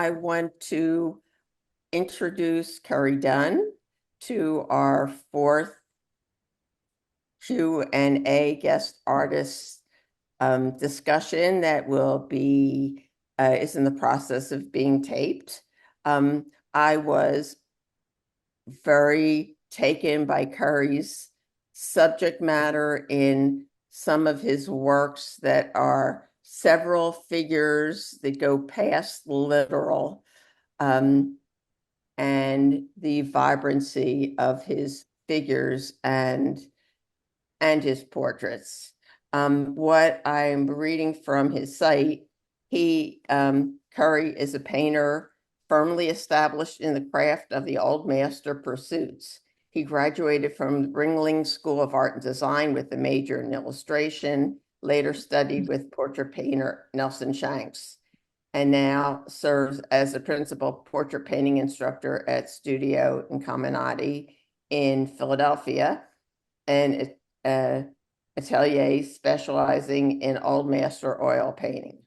I want to introduce Kerry Dunn to our fourth Q&A guest artist discussion that will be is in the process of being taped. I was very taken by Kerry's subject matter in some of his works that are several figures that go past literal, and the vibrancy of his figures and his portraits. What I'm reading from his site, Kerry is a painter firmly established in the craft of the old master pursuits. He graduated from the Ringling School of Art and Design with a major in illustration, later studied with portrait painter Nelson Shanks, and now serves as a principal portrait painting instructor at Studio Incamminati in Philadelphia, and atelier specializing in old master oil painting.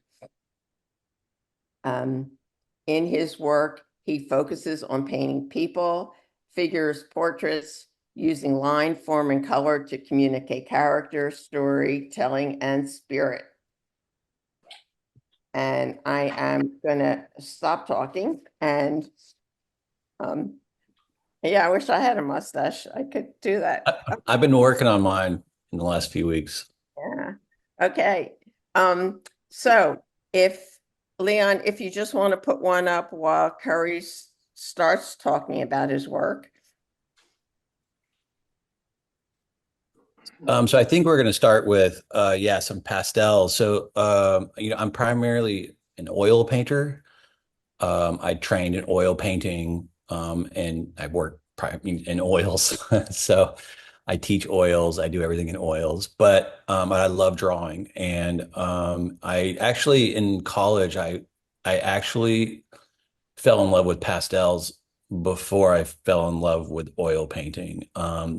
In his work, he focuses on painting people, figures, portraits, using line, form, and color to communicate character, storytelling, and spirit. And I am gonna stop talking. And yeah, I wish I had a mustache. I could do that. I've been working on mine in the last few weeks. Yeah. Okay. So if Leon, if you just want to put one up while Curry starts talking about his work. So I think we're going to start with, some pastels. So, I'm primarily an oil painter. I trained in oil painting, and I work in oils. So I teach oils. I do everything in oils, but I love drawing. And I actually in college, I actually fell in love with pastels before I fell in love with oil painting.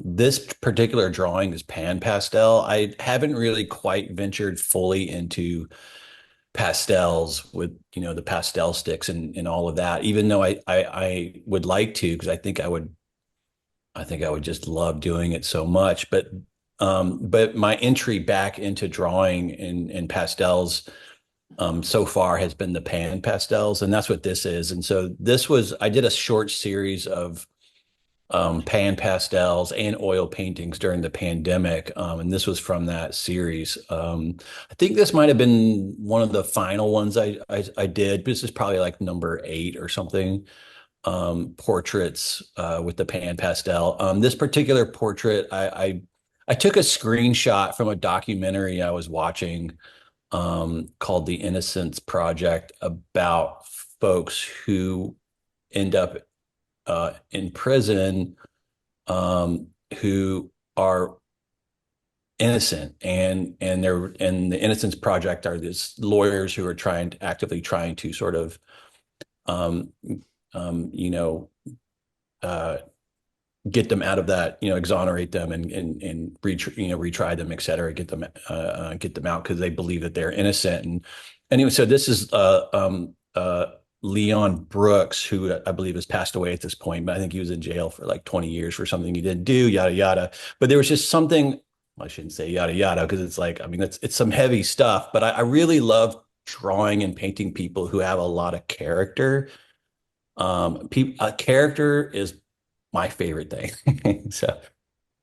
This particular drawing is PanPastel. I haven't really quite ventured fully into pastels with the pastel sticks and all of that, even though I would like to, because I think I would just love doing it so much. But my entry back into drawing in pastels so far has been the PanPastels, and that's what this is. And so I did a short series of PanPastels and oil paintings during the pandemic, and this was from that series. I think this might have been one of the final ones I did. This is probably like number 8 or something. Portraits with the PanPastel. This particular portrait, I took a screenshot from a documentary I was watching called The Innocence Project, about folks who end up in prison, who are innocent, and the Innocence Project are these lawyers who are actively trying to sort of um, you know get them out of that, exonerate them and retry them, et cetera, get them out because they believe that they're innocent. And anyway, so this is Leon Brooks, who I believe has passed away at this point, but I think he was in jail for like 20 years for something he didn't do, yada yada. But there was just something, well, I shouldn't say yada yada, because it's like, I mean, it's some heavy stuff, but I really love drawing and painting people who have a lot of character. A character is my favorite thing. So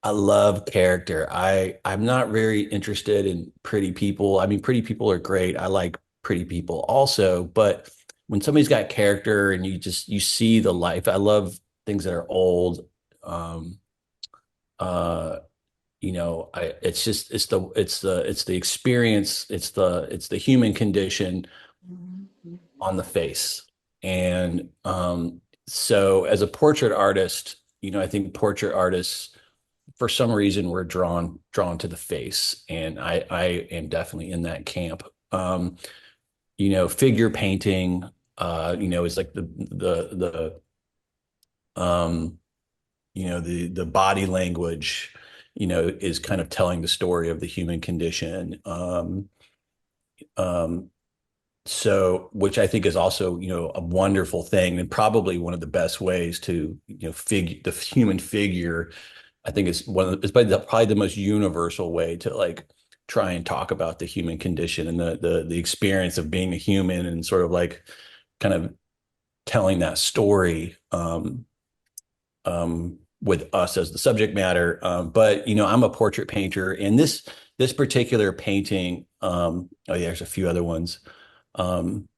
I love character. I'm not very interested in pretty people. I mean, pretty people are great. I like pretty people also, but when somebody's got character and you see the life, I love things that are old. Uh, it's the experience, it's the human condition on the face. And so as a portrait artist, I think portrait artists, for some reason, were drawn to the face, and I am definitely in that camp. Figure painting, is like um, the body language, is kind of telling the story of the human condition. So, which I think is also, a wonderful thing and probably one of the best ways to, figure the human figure. I think it's probably the most universal way to like try and talk about the human condition and the experience of being a human and sort of like kind of telling that story with us as the subject matter. But I'm a portrait painter, and this particular painting, oh yeah, there's a few other ones. Um,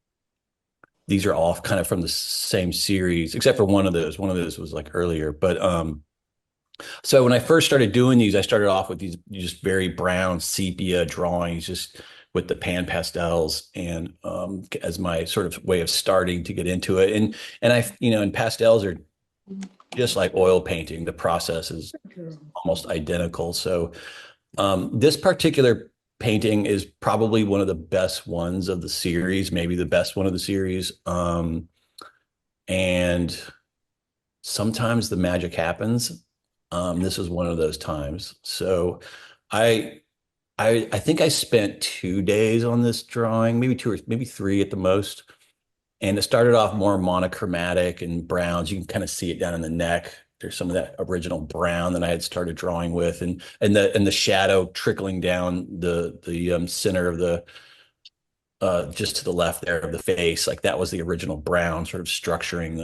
these are all kind of from the same series, except for one of those. One of those was like earlier, but so when I first started doing these, I started off with these just very brown sepia drawings, just with the pan pastels, and as my sort of way of starting to get into it. And and pastels are just like oil painting. The process is almost identical. So this particular painting is probably one of the best ones of the series, maybe the best one of the series. And sometimes the magic happens. This is one of those times. So I I think I spent 2 days on this drawing, maybe two or maybe three at the most. And it started off more monochromatic and browns. You can kind of see it down in the neck. There's some of that original brown that I had started drawing with, and the shadow trickling down the center of the just to the left there of the face. Like that was the original brown, sort of structuring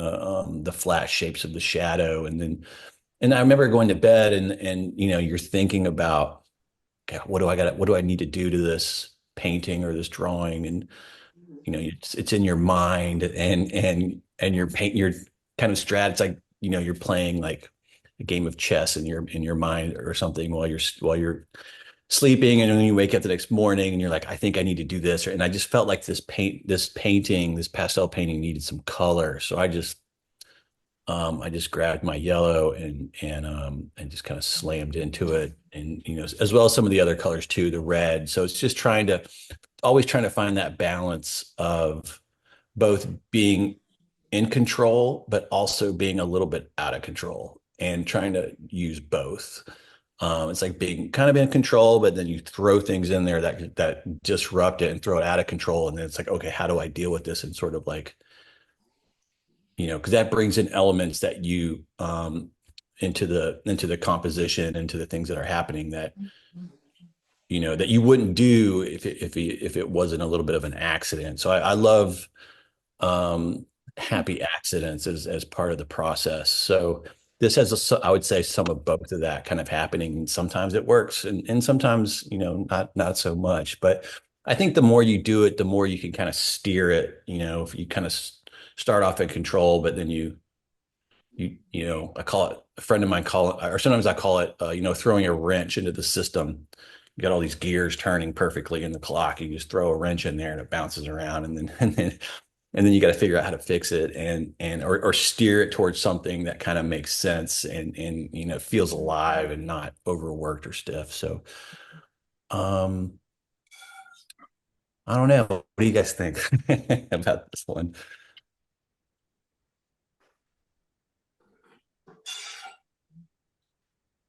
the flat shapes of the shadow. And I remember going to bed and you're thinking about, okay, what do I need to do to this painting or this drawing? And it's in your mind and you're kind of it's like you're playing like a game of chess in your mind or something while you're sleeping, and then you wake up the next morning and you're like, I think I need to do this. And I just felt like this pastel painting needed some color. So I just grabbed my yellow and just kind of slammed into it, and as well as some of the other colors too, the red. So it's just always trying to find that balance of both being in control, but also being a little bit out of control, and trying to use both. It's like being kind of in control, but then you throw things in there that disrupt it and throw it out of control. And then it's like, okay, how do I deal with this? And sort of like, because that brings in elements that you into the composition, into the things that are happening that you wouldn't do if it wasn't a little bit of an accident. So I love happy accidents as part of the process. So this has I would say some of both of that kind of happening. Sometimes it works, and sometimes not so much. But I think the more you do it, the more you can kind of steer it. If you kind of start off in control, but then I call it, a friend of mine call it, or sometimes I call it, throwing a wrench into the system. You got all these gears turning perfectly in the clock. You just throw a wrench in there and it bounces around, and then you got to figure out how to fix it or steer it towards something that kind of makes sense and feels alive and not overworked or stiff. So um I don't know. What do you guys think about this one?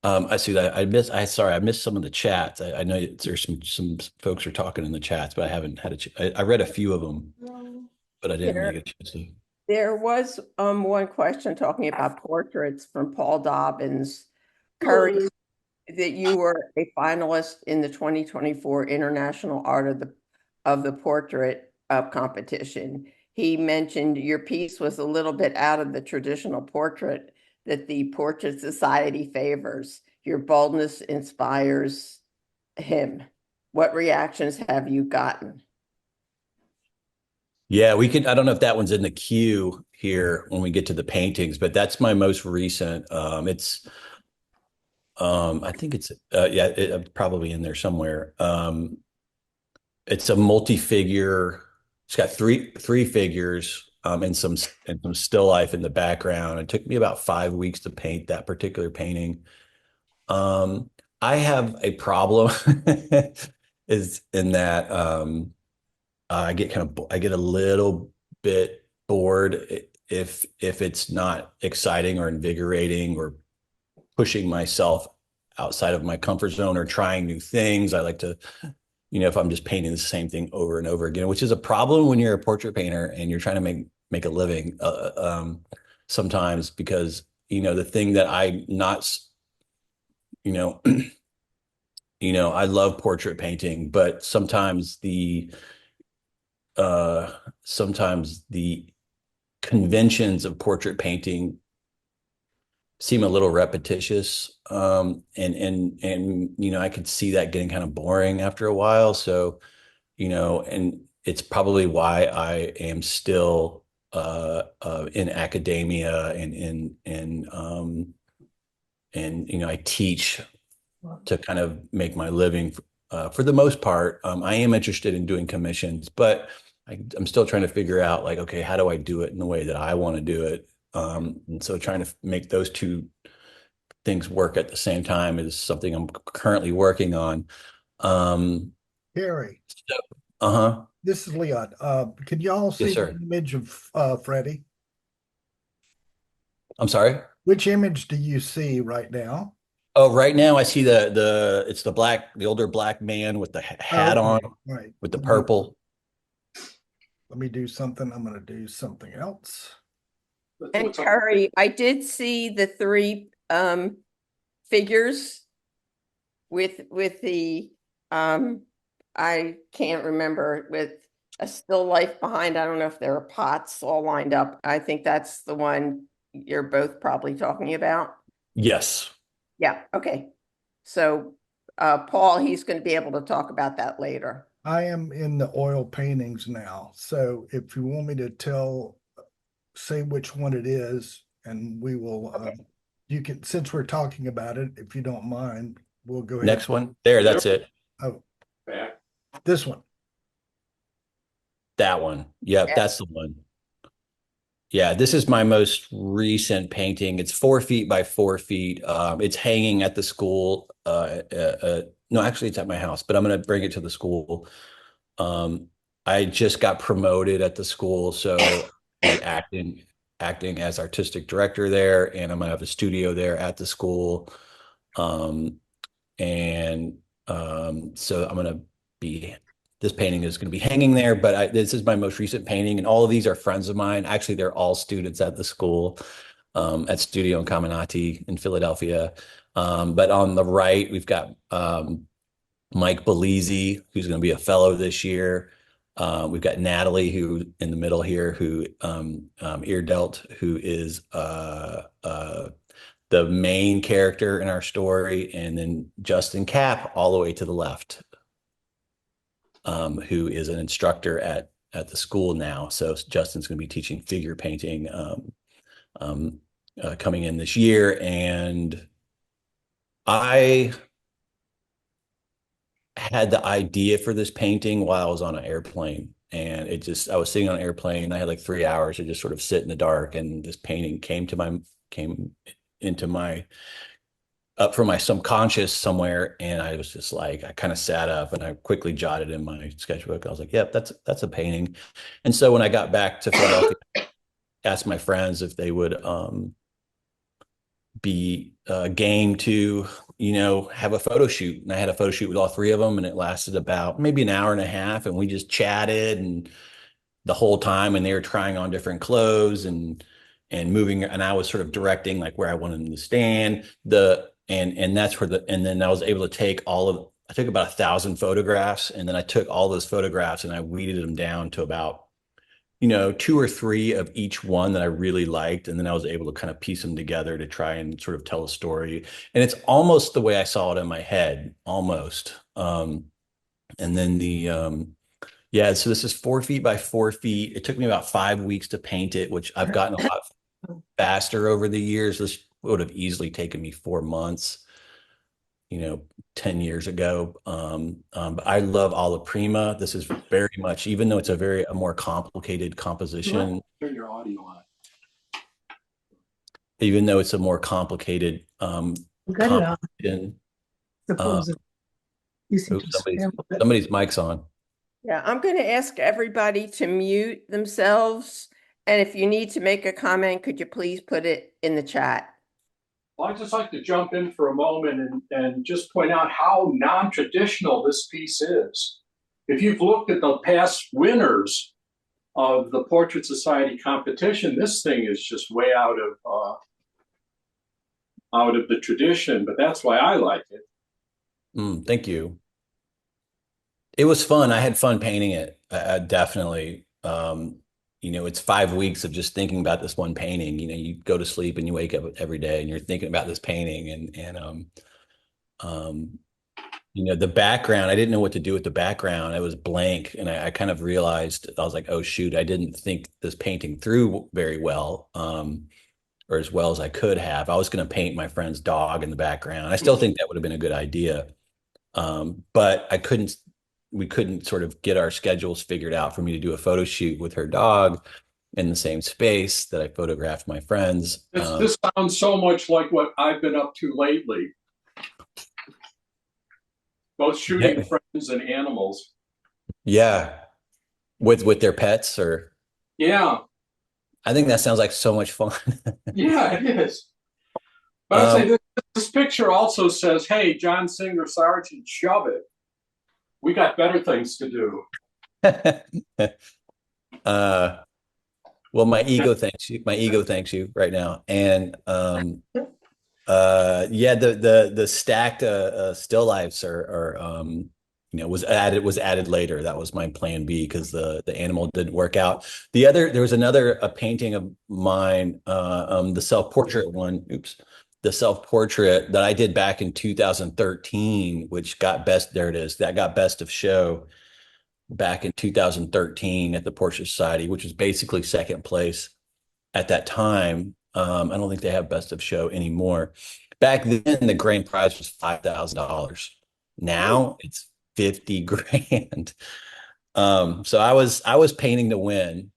I see that I missed some of the chats. I know there's some folks are talking in the chats, but I haven't had I read a few of them, but I didn't really There, get a chance to. there was one question talking about portraits from Paul Dobbins. Curry, that you were a finalist in the 2024 International Art of the Portrait competition. He mentioned your piece was a little bit out of the traditional portrait that the Portrait Society favors. Your boldness inspires him. What reactions have you gotten? Yeah, we could. I don't know if that one's in the queue here when we get to the paintings, but that's my most recent. I think it's yeah, probably in there somewhere. It's a multi-figure. It's got three figures and some still life in the background. It took me about 5 weeks to paint that particular painting. Um, I have a problem is in that I get a little bit bored if it's not exciting or invigorating or pushing myself outside of my comfort zone or trying new things. I like to if I'm just painting the same thing over and over again, which is a problem when you're a portrait painter and you're trying to make a living sometimes because, the thing that I not, you know, I love portrait painting, but uh, sometimes the conventions of portrait painting seem a little repetitious. I could see that getting kind of boring after a while. So, and it's probably why I am still in academia and I teach to kind of make my living for the most part. I am interested in doing commissions, but I'm still trying to figure out like, okay, how do I do it in the way that I want to do it? And so trying to make those two things work at the same time is something I'm currently working on. Um, Kerry, so, uh-huh. this is Leon. Can y'all Yes, see the sir. image of Freddie? I'm sorry. Which image do you see right now? Oh, right now I see it's the older black man with the hat on Okay, right. with the purple. Let me do something. I'm going to do something else. And Kerry, I did see the three figures with the I can't remember, with a still life behind. I don't know if there are pots all lined up. I think that's the one you're both probably talking about. Yes. Yeah, okay. So Paul, he's going to be able to talk about that later. I am in the oil paintings now. So if you want me to say which one it is, and we will, you can, since we're talking about it, if you don't mind, we'll go ahead. Next one. There, that's it. Oh, this one. That one. Yep, Yeah. that's the one. Yeah, this is my most recent painting. It's 4 feet by 4 feet. It's hanging at the school. No, actually, it's at my house, but I'm going to bring it to the school. I just got promoted at the school, so be acting as artistic director there, and I'm going to have a studio there at the school. Um, and so I'm going to be this painting is going to be hanging there, but this is my most recent painting, and all of these are friends of mine. Actually, they're all students at the school, at Studio Incamminati in Philadelphia. But on the right, we've got Mike Belize, who's going to be a fellow this year. We've got Natalie, who in the middle here, who ear dealt, who is the main character in our story, and then Justin Cap all the way to the left, who is an instructor at the school now. So Justin's going to be teaching figure painting coming in this year, and I had the idea for this painting while I was on an airplane. And I was sitting on an airplane. I had like 3 hours to just sort of sit in the dark. And this painting came into my up from my subconscious somewhere, and I was just like, I kind of sat up and I quickly jotted in my sketchbook. I was like, yep, that's a painting. And so when I got back to Philadelphia, asked my friends if they would be game to have a photo shoot. And I had a photo shoot with all three of them, and it lasted about maybe an hour and a half, and we just chatted and the whole time, and they were trying on different clothes and moving, and I was sort of directing like where I wanted them to stand. And that's where and then I was able to I took about 1,000 photographs, and then I took all those photographs and I weeded them down to about, two or three of each one that I really liked. And then I was able to kind of piece them together to try and sort of tell a story. And it's almost the way I saw it in my head, almost. And then yeah, so this is 4 feet by 4 feet. It took me about 5 weeks to paint it, which I've gotten a lot faster over the years. This would have easily taken me 4 months, 10 years ago. But I love alla prima. This is very much, even though it's a more complicated composition. Turn your audio on. Even though it's a more complicated composition. Somebody's mic's on. Yeah, I'm going to ask everybody to mute themselves. And if you need to make a comment, could you please put it in the chat? Well, I'd just like to jump in for a moment and just point out how non-traditional this piece is. if you've looked at the past winners of the Portrait Society competition, this thing is just way out of the tradition, but that's why I like it. Thank you. It was fun. I had fun painting it. Definitely. It's 5 weeks of just thinking about this one painting. You go to sleep and you wake up every day and you're thinking about this painting the background, I didn't know what to do with the background. It was blank. And I kind of realized, I was like, oh shoot, I didn't think this painting through very well. Or as well as I could have. I was going to paint my friend's dog in the background. I still think that would have been a good idea. But we couldn't sort of get our schedules figured out for me to do a photo shoot with her dog in the same space that I photographed my friends. This sounds so much like what I've been up to lately. Both shooting friends and animals. Yeah. With their pets or? Yeah. I think that sounds like so much fun. Yeah, it is. But I'd say this picture also says, hey, John Singer Sargent, shove it. We got better things to do. Well, my ego thanks you. My ego thanks you right now. And the stacked still lifes are was added later. That was my plan B because the animal didn't work out. There was another painting of mine, the self-portrait one. Oops. The self-portrait that I did back in 2013, which got best. There it is. That got best of show back in 2013 at the Portrait Society, which was basically second place at that time. I don't think they have best of show anymore. Back then, the grand prize was $5,000. Now it's 50 grand. So I was painting to win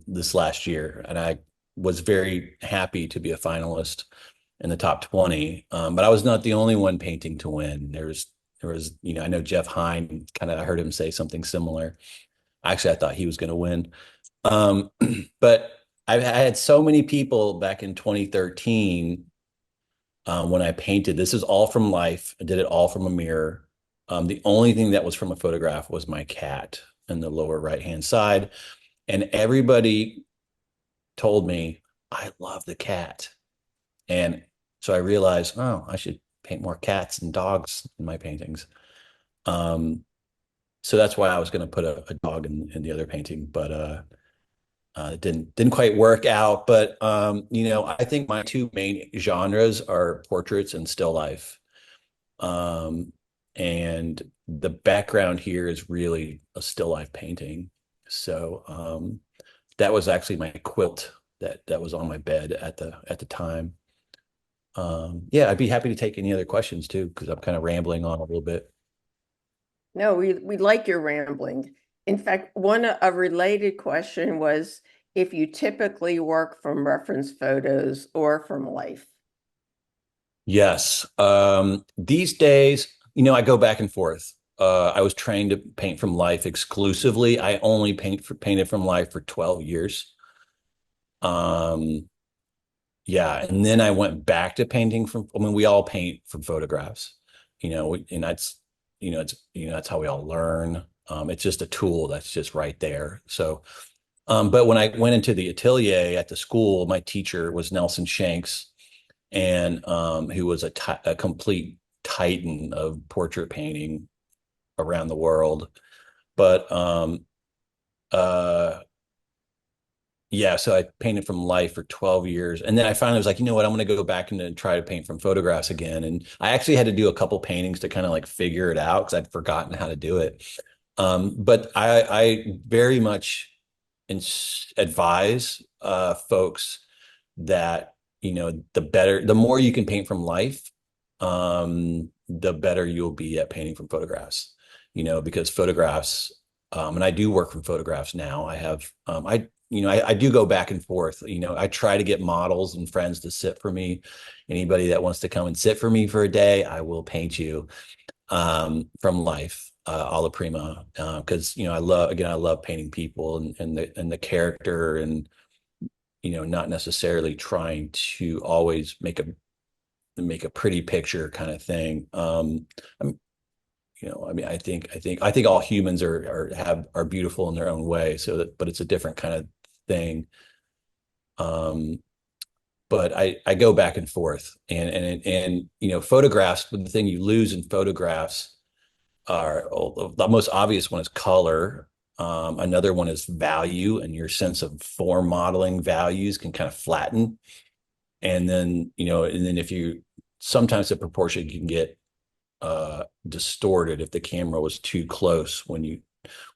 this last year, and I was very happy to be a finalist in the top 20. But I was not the only one painting to win. There was, I know Jeff Hine, I heard him say something similar. Actually, I thought he was going to win. But I had so many people back in 2013 when I painted. This is all from life. I did it all from a mirror. The only thing that was from a photograph was my cat in the lower right-hand side. And everybody told me, I love the cat. And so I realized, oh, I should paint more cats and dogs in my paintings. So that's why I was going to put a dog in the other painting, but it didn't quite work out. But I think my two main genres are portraits and still life. And the background here is really a still life painting. So that was actually my quilt that was on my bed at the time. I'd be happy to take any other questions too, because I'm kind of rambling on a little bit. No, we like your rambling. In fact, a related question was if you typically work from reference photos or from life. Yes. These days, I go back and forth. I was trained to paint from life exclusively. I only painted from life for 12 years. And then I went back to painting we all paint from photographs, and that's how we all learn. It's just a tool that's just right there. So, but when I went into the atelier at the school, my teacher was Nelson Shanks, and who was a complete titan of portrait painting around the world. But so I painted from life for 12 years. And then I finally was like, you know what, I'm going to go back and try to paint from photographs again. And I actually had to do a couple paintings to kind of like figure it out because I'd forgotten how to do it. But I very much advise folks that, the more you can paint from life, the better you'll be at painting from photographs, because photographs, and I do work from photographs now. I have, I do go back and forth. I try to get models and friends to sit for me. Anybody that wants to come and sit for me for a day, I will paint you from life, alla prima. Because I love painting people and the character, and not necessarily trying to always make a pretty picture kind of thing. I mean, I think all humans are beautiful in their own way. But it's a different kind of thing. But I go back and forth, and photographs. The thing you lose in photographs are, the most obvious one is color. Another one is value, and your sense of form modeling values can kind of flatten. And then, if you sometimes the proportion can get distorted if the camera was too close when it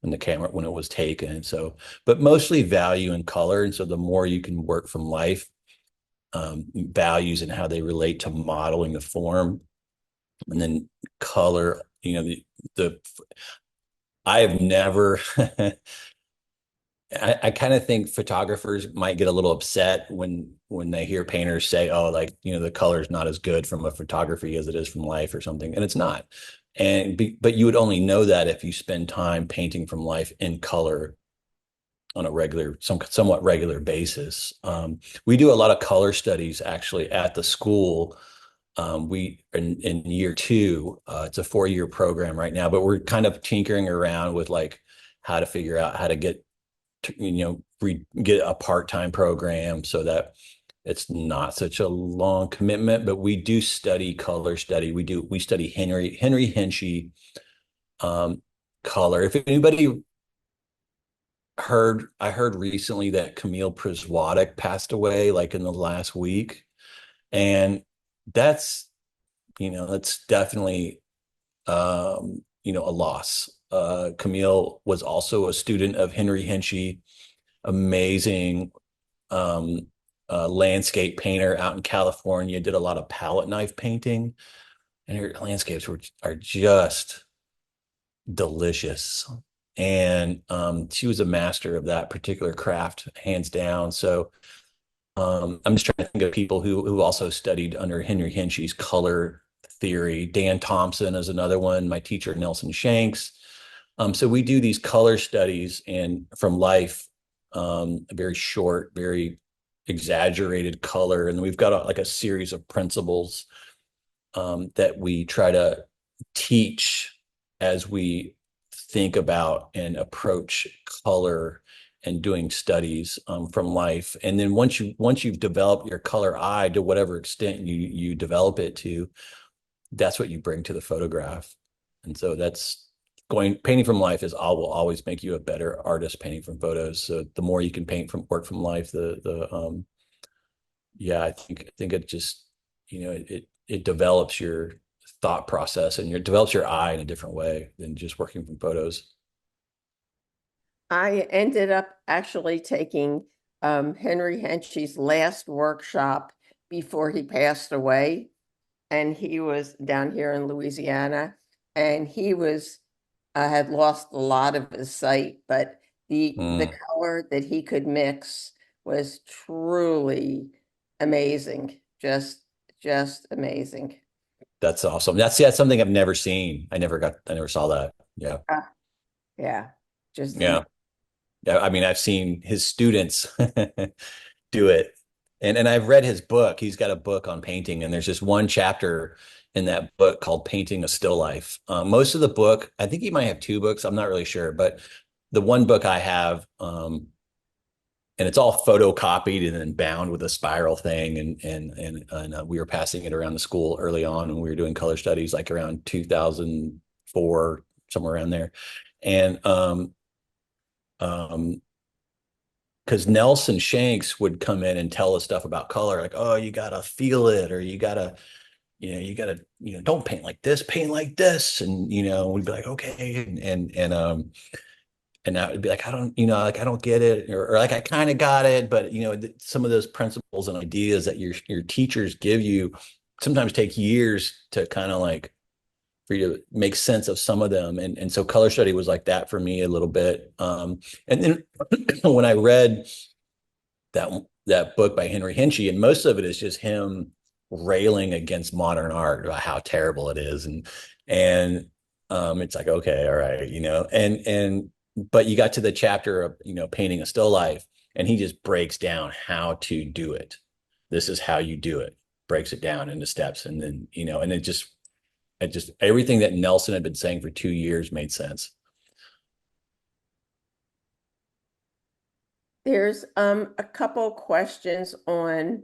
was taken. So, but mostly value and color. And so the more you can work from life, values and how they relate to modeling the form, and then color, the I have never I kind of think photographers might get a little upset when they hear painters say, oh, like, the color is not as good from a photography as it is from life or something. And it's not. But you would only know that if you spend time painting from life in color on a somewhat regular basis. We do a lot of color studies actually at the school. We in year 2, it's a 4-year program right now, but we're kind of tinkering around with like how to figure out how to get get a part-time program so that it's not such a long commitment. But we do study color study. We study Henry Hinchy color. If anybody I heard recently that Camille Priswatic passed away like in the last week, and that's that's definitely a loss. Camille was also a student of Henry Hinchy, amazing landscape painter out in California, did a lot of palette knife painting, and her landscapes are just delicious. And she was a master of that particular craft, hands down. So I'm just trying to think of people who also studied under Henry Hinchy's color theory. Dan Thompson is another one. My teacher, Nelson Shanks. So we do these color studies and from life, very short, very exaggerated color. And we've got like a series of principles that we try to teach as we think about and approach color and doing studies from life. And then once you've developed your color eye to whatever extent you develop it to, that's what you bring to the photograph. And so painting from life will always make you a better artist painting from photos. So the more you can work from life, I think it just, it develops your thought process and it develops your eye in a different way than just working from photos. I ended up actually taking Henry Henchy's last workshop before he passed away. And he was down here in Louisiana, and he had lost a lot of his sight, but the color that he could mix was truly amazing. Just amazing. That's awesome. That's something I've never seen. I never saw that. Yeah. Yeah. Just Yeah. Yeah. I mean, I've seen his students do it. And I've read his book. He's got a book on painting, and there's just one chapter in that book called Painting a Still Life. Most of the book, I think he might have 2 books. I'm not really sure, but the one book I have, and it's all photocopied and then bound with a spiral thing. And we were passing it around the school early on, and we were doing color studies like around 2004, somewhere around there. And because Nelson Shanks would come in and tell us stuff about color, like, oh, you gotta feel it, or you gotta, don't paint like this, paint like this, and we'd be like, okay, and that would be like, I don't get it, or like I kind of got it, but some of those principles and ideas that your teachers give you sometimes take years to kind of like for you to make sense of some of them. And so color study was like that for me a little bit. And then when I read that book by Henry Hinchy, and most of it is just him railing against modern art about how terrible it is. And it's like, okay, all right, but you got to the chapter of, painting a still life, and he just breaks down how to do it. This is how you do it, breaks it down into steps. And then, and everything that Nelson had been saying for 2 years made sense. There's a couple questions on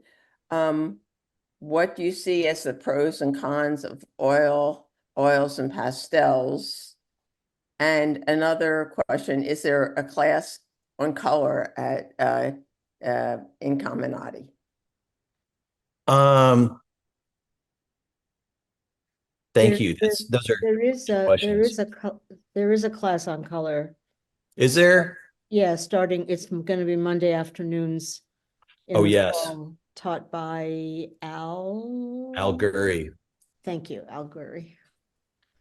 what do you see as the pros and cons of oils and pastels? And another question, is there a class on color at Incamminati? Thank you. Those are There is questions. there is a class on color. Is there? Yeah, it's gonna be Monday afternoons. in Oh, the yes. fall, Taught by Al Gurry. Thank you, Al Gurry.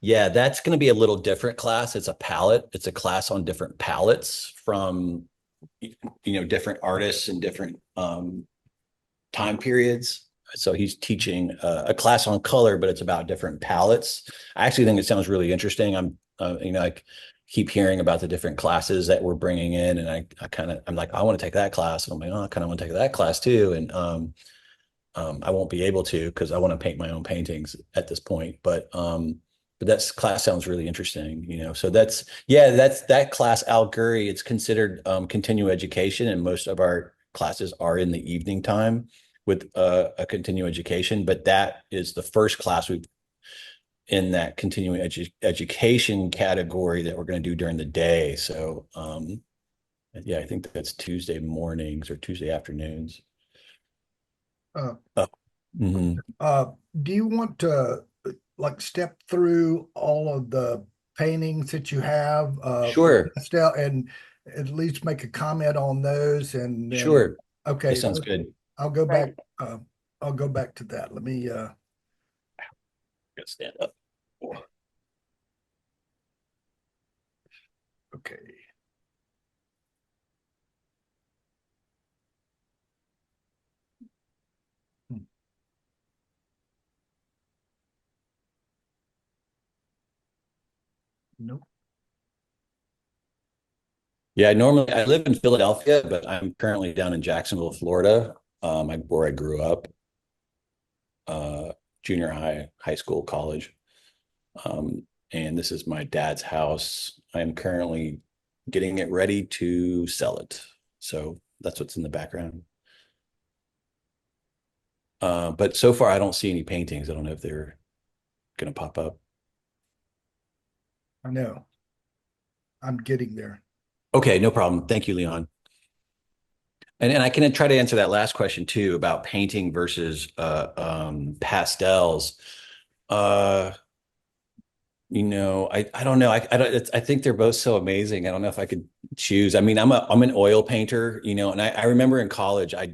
Yeah, that's going to be a little different class. It's a palette. It's a class on different palettes from, different artists and different time periods. So he's teaching a class on color, but it's about different palettes. I actually think it sounds really interesting. I keep hearing about the different classes that we're bringing in, and I'm like, I want to take that class, and I'm like, oh, I kind of want to take that class too, and I won't be able to because I want to paint my own paintings at this point, but that class sounds really interesting, so that's that class, Al Gurry. It's considered continuing education, and most of our classes are in the evening time with a continuing education, but that is the first class we've in that continuing education category that we're going to do during the day. So I think that's Tuesday mornings or Tuesday afternoons. Do you want to step through all of the paintings that you have? Sure. Pastel, and at least make a comment on those, and then, Sure. Okay, that sounds good. I'll go Right. back. I'll go back to that. Let me. Stand up. Okay. Nope. Yeah, normally I live in Philadelphia, but I'm currently down in Jacksonville, Florida, where I grew up, junior high school, college. And this is my dad's house. I am currently getting it ready to sell it. So that's what's in the background. But so far, I don't see any paintings. I don't know if they're going to pop up. I know. I'm getting there. Okay, no problem. Thank you, Leon. And I can try to answer that last question too about painting versus pastels. I don't know. I think they're both so amazing. I don't know if I could choose. I mean, I'm an oil painter, and I remember in college, I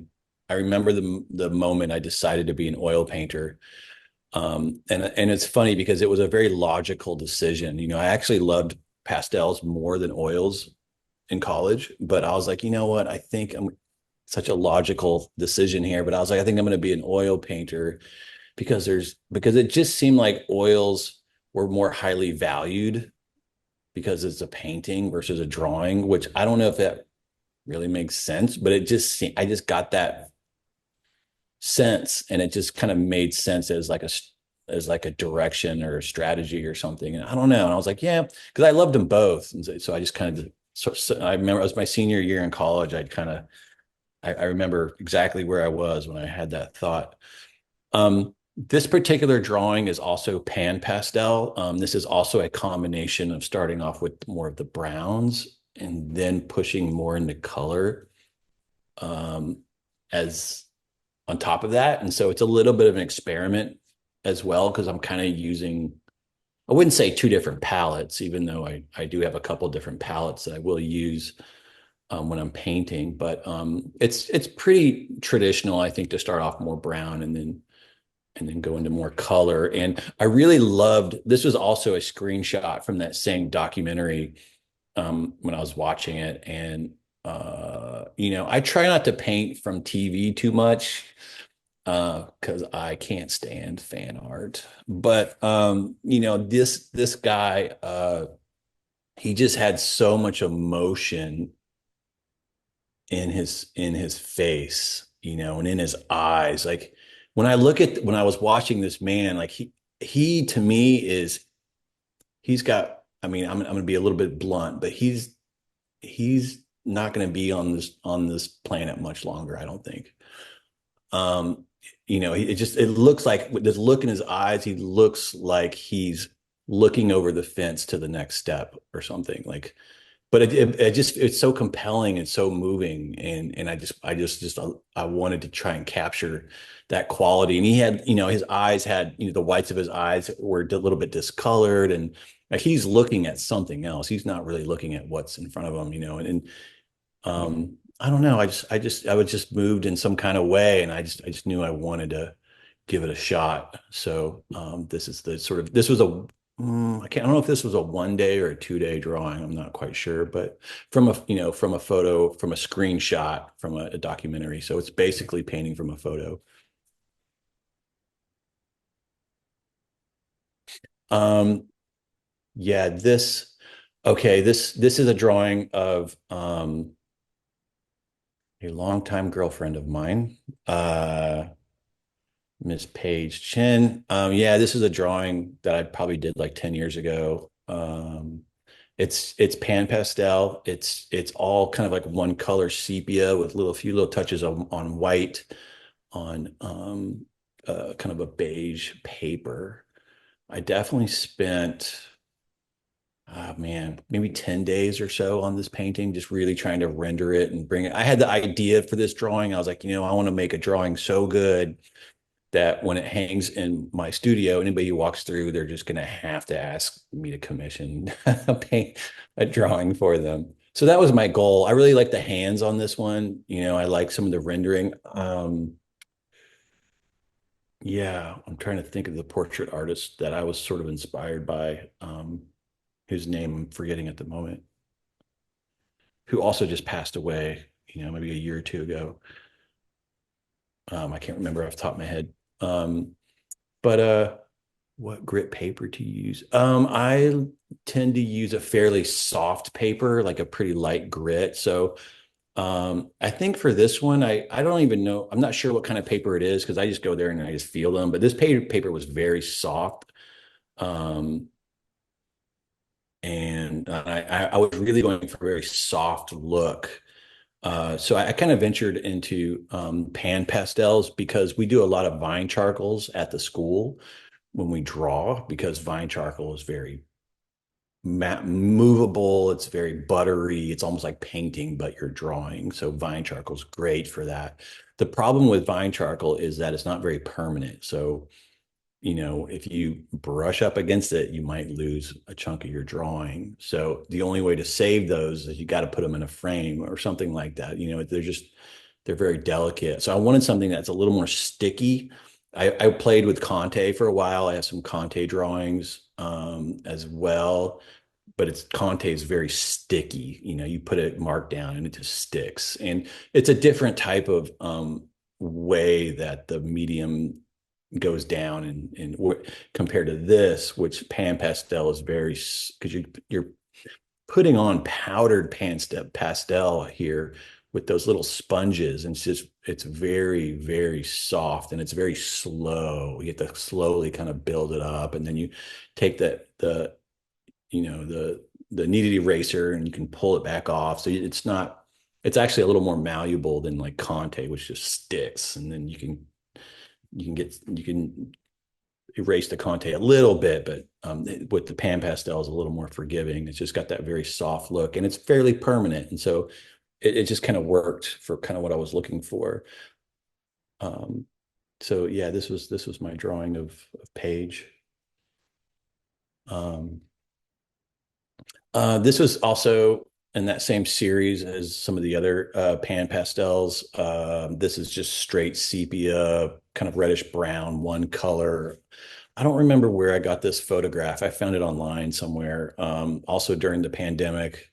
remember the moment I decided to be an oil painter. And it's funny because it was a very logical decision. I actually loved pastels more than oils in college, but I was like, you know what? I think I'm such a logical decision here, but I was like, I think I'm going to be an oil painter because it just seemed like oils were more highly valued because it's a painting versus a drawing, which I don't know if that really makes sense, but I just got that sense, and it just kind of made sense as like a direction or a strategy or something. And I don't know. And I was like, yeah, because I loved them both. And so I just kind of, so I remember it was my senior year in college. I remember exactly where I was when I had that thought. This particular drawing is also PanPastel. This is also a combination of starting off with more of the browns and then pushing more into color as on top of that. And so it's a little bit of an experiment as well, because I'm kind of using, I wouldn't say two different palettes, even though I do have a couple different palettes that I will use when I'm painting, but it's pretty traditional, I think, to start off more brown and then go into more color. And I really loved, this was also a screenshot from that same documentary when I was watching it. And, I try not to paint from TV too much because I can't stand fan art. But, this guy, he just had so much emotion in his face, and in his eyes. Like when I was watching this man, like he to me he's got, I mean, I'm going to be a little bit blunt, but he's not going to be on this planet much longer, I don't think. Um, it looks like with this look in his eyes, he looks like he's looking over the fence to the next step or something. Like, but it's so compelling and so moving, and I wanted to try and capture that quality. And he had, his eyes had, the whites of his eyes were a little bit discolored, and like he's looking at something else. He's not really looking at what's in front of him, I don't know. I was just moved in some kind of way, and I just knew I wanted to give it a shot. So this is the sort of this was a I don't know if this was a 1 day or a 2 day drawing. I'm not quite sure, but from a photo, from a screenshot, from a documentary. So it's basically painting from a photo. Yeah, this is a drawing of a longtime girlfriend of mine, Miss Paige Chin. Yeah, this is a drawing that I probably did like 10 years ago. It's PanPastel. It's all kind of like one color sepia with few little touches on white on kind of a beige paper. I definitely spent man, maybe 10 days or so on this painting, just really trying to render it and bring it. I had the idea for this drawing. I was like, I want to make a drawing so good that when it hangs in my studio, anybody who walks through, they're just going to have to ask me to commission paint a drawing for them. So that was my goal. I really like the hands on this one. I like some of the rendering. Yeah, I'm trying to think of the portrait artist that I was sort of inspired by, whose name I'm forgetting at the moment, who also just passed away, maybe a year or two ago. I can't remember off the top of my head. But what grit paper to use? I tend to use a fairly soft paper, like a pretty light grit. So I think for this one, I don't even know. I'm not sure what kind of paper it is because I just go there and I just feel them. But this paper was very soft. And I was really going for a very soft look. So I kind of ventured into pan pastels because we do a lot of vine charcoals at the school when we draw, because vine charcoal is very movable. It's very buttery. It's almost like painting, but you're drawing. So vine charcoal is great for that. The problem with vine charcoal is that it's not very permanent. So if you brush up against it, you might lose a chunk of your drawing. So the only way to save those is you got to put them in a frame or something like that. They're very delicate. So I wanted something that's a little more sticky. I played with Conté for a while. I have some Conté drawings as well, but Conté is very sticky. You put a mark down and it just sticks. And it's a different type of way that the medium goes down and compared to this, which PanPastel is very, because you're putting on powdered pastel here with those little sponges, and it's very, very soft and it's very slow. You have to slowly kind of build it up, and then you take the kneaded eraser and you can pull it back off. So it's actually a little more malleable than like Conté, which just sticks, and then you can erase the Conté a little bit, but with the PanPastel is a little more forgiving. It's just got that very soft look, and it's fairly permanent, and so it just kind of worked for kind of what I was looking for. So yeah, this was my drawing of Paige. This was also in that same series as some of the other PanPastels. This is just straight sepia, kind of reddish brown, one color. I don't remember where I got this photograph. I found it online somewhere, also during the pandemic.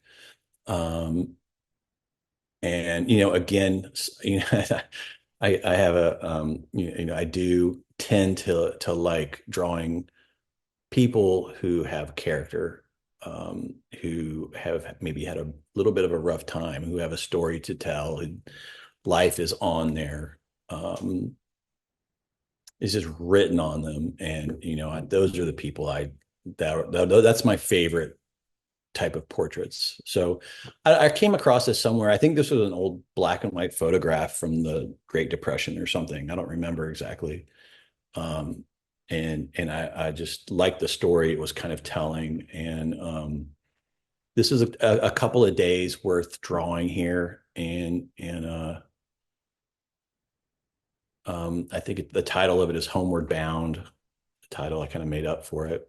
And, again, I have I do tend to like drawing people who have character, who have maybe had a little bit of a rough time, who have a story to tell, and life is on their is just written on them. And, those are the people that's my favorite type of portraits. So I came across this somewhere. I think this was an old black and white photograph from the Great Depression or something. I don't remember exactly. And I just liked the story it was kind of telling. And this is a couple of days worth drawing here. And I think the title of it is Homeward Bound. The title I kind of made up for it.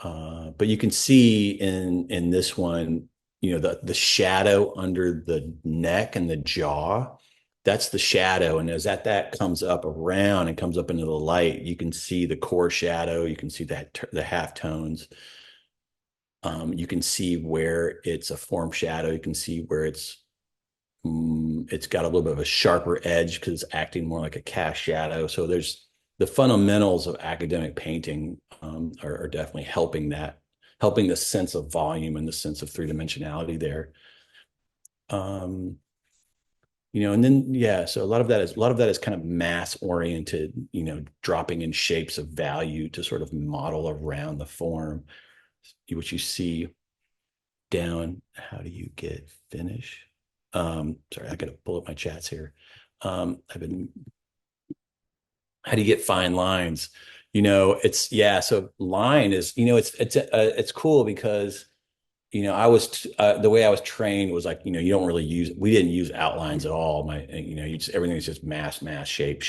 But you can see in this one, the shadow under the neck and the jaw. That's the shadow, and as that comes up around and comes up into the light, you can see the core shadow. You can see the half tones. You can see where it's a form shadow. You can see where it's got a little bit of a sharper edge because it's acting more like a cast shadow. So there's the fundamentals of academic painting are definitely helping the sense of volume and the sense of three-dimensionality there. And then, so a lot of that is kind of mass oriented, dropping in shapes of value to sort of model around the form, which you see down. How do you get finish? Sorry, I gotta pull up my chats here. How do you get fine lines? So line is, it's cool because, I was, the way I was trained was like, we didn't use outlines at all. Everything is just mass, shape.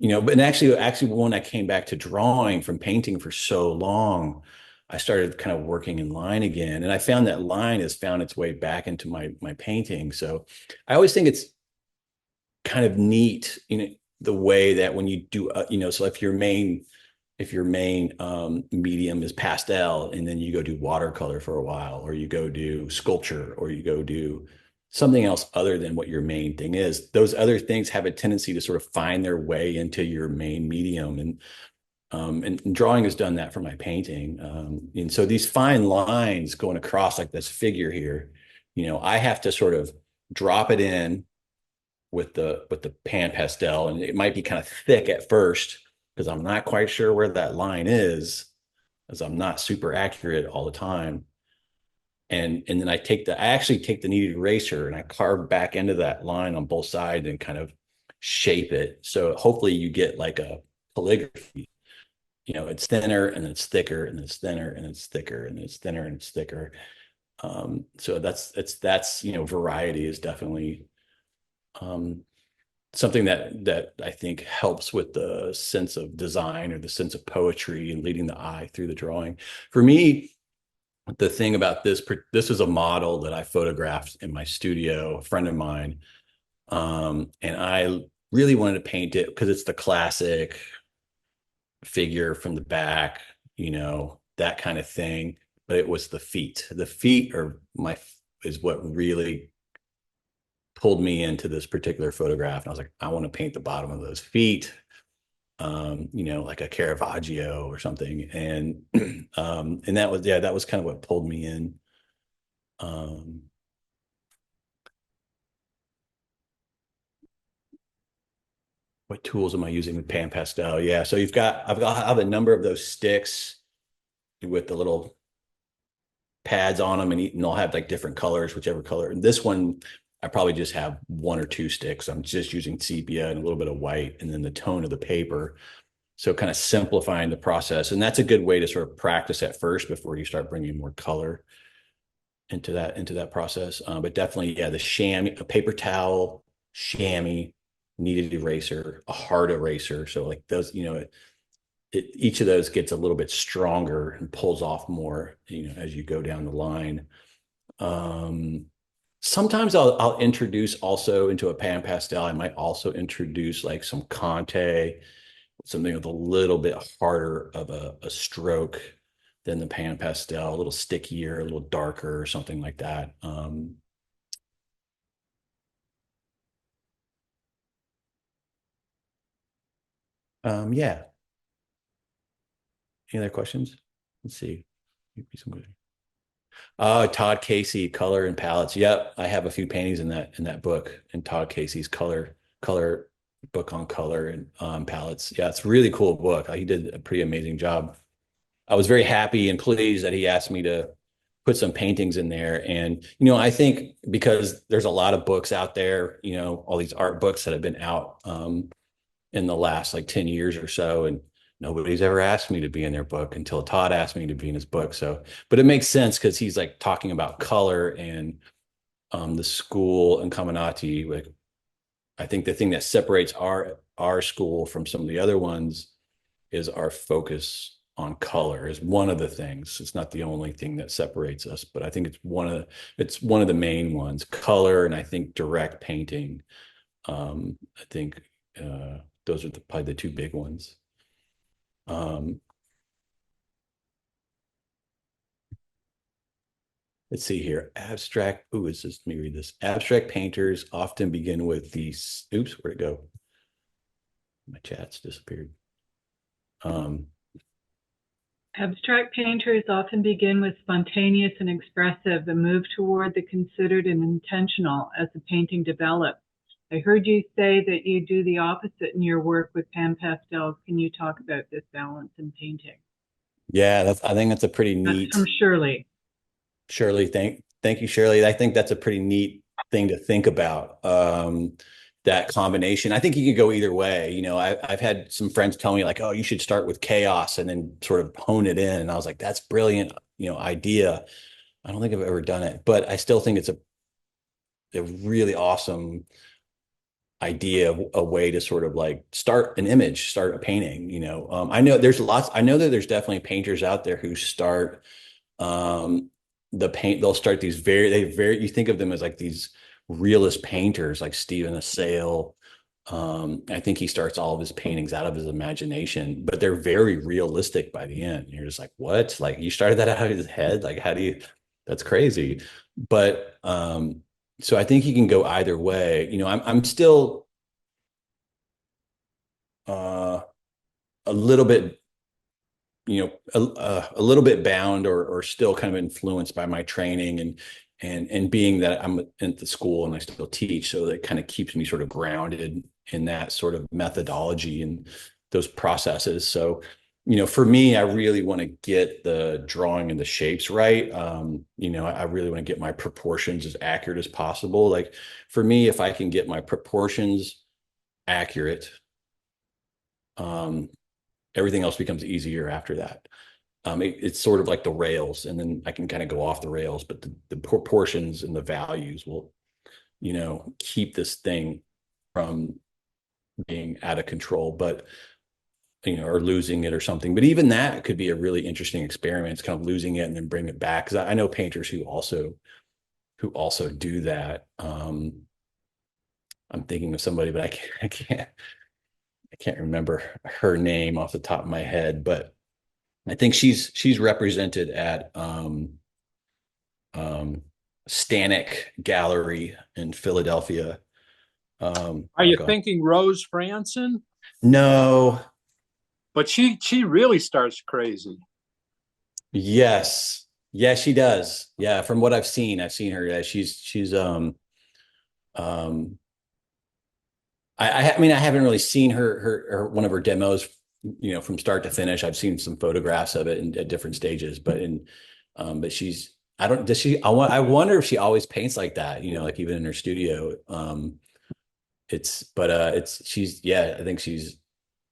But actually when I came back to drawing from painting for so long, I started kind of working in line again. And I found that line has found its way back into my painting. So I always think it's kind of neat, the way that when you do, so if your main medium is pastel, and then you go do watercolor for a while, or you go do sculpture, or you go do something else other than what your main thing is, those other things have a tendency to sort of find their way into your main medium. And drawing has done that for my painting. And so these fine lines going across like this figure here, I have to sort of drop it in with the PanPastel, and it might be kind of thick at first because I'm not quite sure where that line is, as I'm not super accurate all the time. And then I actually take the kneaded eraser and I carve back into that line on both sides and kind of shape it. So hopefully you get like a calligraphy. It's thinner and it's thicker and it's thinner and it's thicker and it's thinner and it's thicker. So that's variety is definitely something that I think helps with the sense of design or the sense of poetry and leading the eye through the drawing. For me, the thing about this is a model that I photographed in my studio, a friend of mine. And I really wanted to paint it because it's the classic figure from the back, that kind of thing. But it was the feet. The feet is what really pulled me into this particular photograph. And I was like, I want to paint the bottom of those feet, like a Caravaggio or something. And that was kind of what pulled me in. What tools am I using with PanPastel? Yeah, so I have a number of those sticks with the little pads on them, and they'll have like different colors, whichever color. And this one, I probably just have one or two sticks. I'm just using sepia and a little bit of white, and then the tone of the paper. So kind of simplifying the process. And that's a good way to sort of practice at first before you start bringing more color into that process. But definitely, the chamois, a paper towel, chamois, kneaded eraser, a hard eraser. So like those, each of those gets a little bit stronger and pulls off more, as you go down the line. Sometimes I'll introduce also into a PanPastel. I might also introduce like some Conté, something with a little bit harder of a stroke than the PanPastel, a little stickier, a little darker, or something like that. Yeah. Any other questions? Let's see. Todd Casey, Color and Palettes. Yep, I have a few paintings in that book, in Todd Casey's color book on color and palettes. Yeah, it's a really cool book. He did a pretty amazing job. I was very happy and pleased that he asked me to put some paintings in there. And, I think because there's a lot of books out there, all these art books that have been out in the last like 10 years or so. And nobody's ever asked me to be in their book until Todd asked me to be in his book. So, but it makes sense because he's like talking about color and the school Incamminati. Like, I think the thing that separates our school from some of the other ones is our focus on color is one of the things. It's not the only thing that separates us, but I think it's one of the main ones, color. And I think direct painting. I think those are probably the two big ones. Let's see here. Abstract. Ooh, is this? Let me read this. Abstract painters often begin with these. Oops, where'd it go? My chat's disappeared. Abstract painters often begin with spontaneous and expressive and move toward the considered and intentional as the painting develops. I heard you say that you do the opposite in your work with PanPastel. Can you talk about this balance in painting? Yeah, I think that's a pretty That's neat. from Shirley. Shirley, thank you, Shirley. I think that's a pretty neat thing to think about. That combination. I think you could go either way. I've had some friends tell me like, oh, you should start with chaos and then sort of hone it in. And I was like, that's brilliant, idea. I don't think I've ever done it, but I still think it's a really awesome idea, a way to sort of like start an image, start a painting. I know that there's definitely painters out there who start they'll start these you think of them as like these realist painters like Stephen Assail. I think he starts all of his paintings out of his imagination, but they're very realistic by the end. You're just like, what? Like you started that out of his head? Like how do you, that's crazy. But so I think you can go either way. I'm still a little bit a little bit bound or still kind of influenced by my training and being that I'm at the school and I still teach. So that kind of keeps me sort of grounded in that sort of methodology and those processes. So, for me, I really want to get the drawing and the shapes right. I really want to get my proportions as accurate as possible. Like for me, if I can get my proportions accurate, everything else becomes easier after that. It's sort of like the rails, and then I can kind of go off the rails, but the proportions and the values will, keep this thing from being out of control, but, or losing it or something. But even that could be a really interesting experiment. It's kind of losing it and then bring it back. Because I know painters who also do that. I'm thinking of somebody, but I can't remember her name off the top of my head, but I think she's represented at Stanek Gallery in Philadelphia. Are you thinking Rose Franson? No. But she really starts crazy. Yes. Yeah, she does. Yeah, from what I've seen her. Yeah, she's I mean, I haven't really seen her one of her demos, from start to finish. I've seen some photographs of it at different stages, but she's, I wonder if she always paints like that, like even in her studio. I think she's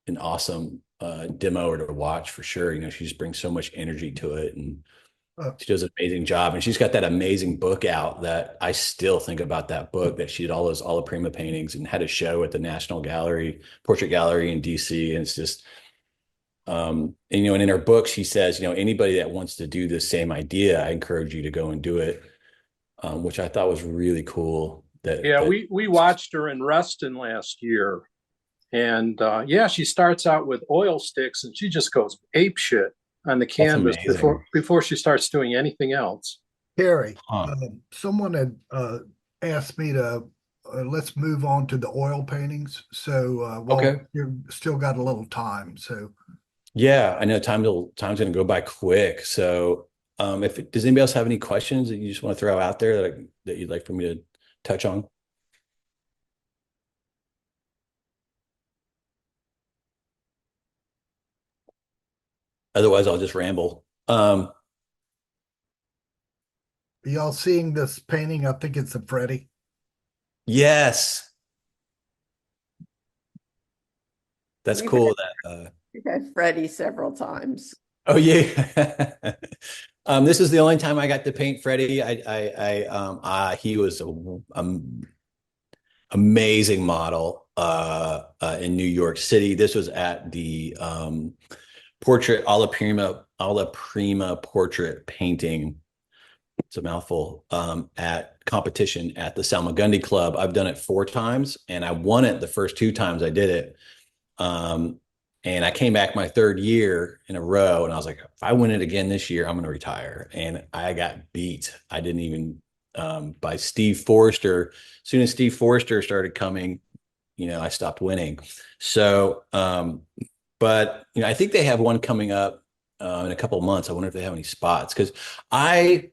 an awesome demoer to watch for sure. She just brings so much energy to it, and she does an amazing job. And she's got that amazing book out that I still think about, that book that she did all those alla prima paintings and had a show at the National Portrait Gallery in DC. And it's just, and in her book, she says, anybody that wants to do the same idea, I encourage you to go and do it, which I thought was really cool. We watched her in Reston last year. And she starts out with oil sticks and she just goes ape shit on the canvas before she starts doing anything else. Kerry, someone had asked me to let's move on to the oil paintings. So okay, you've still got a little time. So yeah, I know time's going to go by quick. So does anybody else have any questions that you just want to throw out there that you'd like for me to touch on? Otherwise, I'll just ramble. Are y'all seeing this painting? I think it's a Freddy. Yes, that's We've cool. we've had Freddie several times. Oh yeah. This is the only time I got to paint Freddie. He was amazing model in New York City. This was at the portrait alla prima portrait painting. It's a mouthful. At competition at the Salmagundi Club. I've done it 4 times, and I won it the first 2 times I did it. And I came back my 3rd year in a row, and I was like, if I win it again this year, I'm going to retire. And I got beat. I didn't even by Steve Forrester. As soon as Steve Forrester started coming, I stopped winning. So, but I think they have one coming up in a couple of months. I wonder if they have any spots, because I